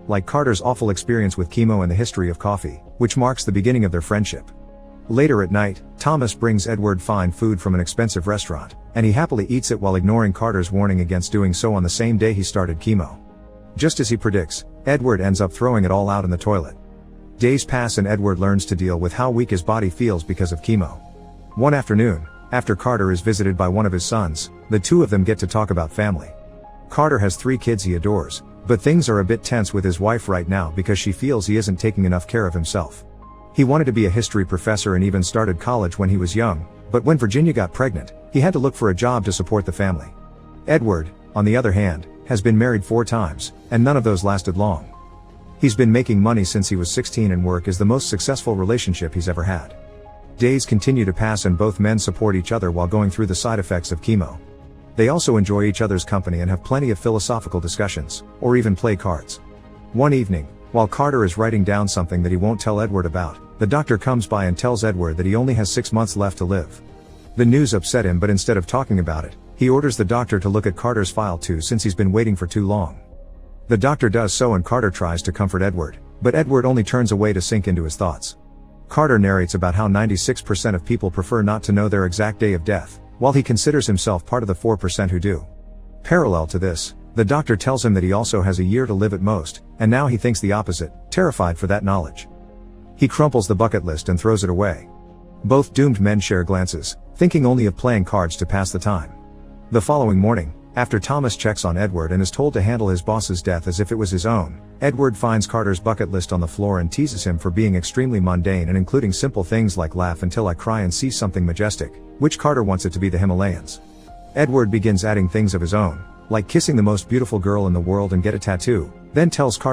like Carter's awful experience with chemo and the history of coffee, which marks the beginning of their friendship. Later at night, Thomas brings Edward fine food from an expensive restaurant, and he happily eats it while ignoring Carter's warning against doing so on the same day he started chemo. Just as he predicts, Edward ends up throwing it all out in the toilet. Days pass and Edward learns to deal with how weak his body feels because of chemo. One afternoon, after Carter is visited by one of his sons, the two of them get to talk about family. Carter has 3 kids he adores, but things are a bit tense with his wife right now because she feels he isn't taking enough care of himself. He wanted to be a history professor and even started college when he was young, but when Virginia got pregnant, he had to look for a job to support the family. Edward, on the other hand, has been married 4 times, and none of those lasted long. He's been making money since he was 16 and work is the most successful relationship he's ever had. Days continue to pass and both men support each other while going through the side effects of chemo. They also enjoy each other's company and have plenty of philosophical discussions, or even play cards. One evening, while Carter is writing down something that he won't tell Edward about, the doctor comes by and tells Edward that he only has 6 months left to live. The news upset him, but instead of talking about it, he orders the doctor to look at Carter's file too since he's been waiting for too long. The doctor does so and Carter tries to comfort Edward, but Edward only turns away to sink into his thoughts. Carter narrates about how 96% of people prefer not to know their exact day of death, while he considers himself part of the 4% who do. Parallel to this, the doctor tells him that he also has a year to live at most, and now he thinks the opposite, terrified for that knowledge. He crumples the bucket list and throws it away. Both doomed men share glances, thinking only of playing cards to pass the time. The following morning, after Thomas checks on Edward and is told to handle his boss's death as if it was his own, Edward finds Carter's bucket list on the floor and teases him for being extremely mundane and including simple things like laugh until I cry and see something majestic, which Carter wants it to be the Himalayas. Edward begins adding things of his own, like kissing the most beautiful girl in the world and get a tattoo, then tells Carter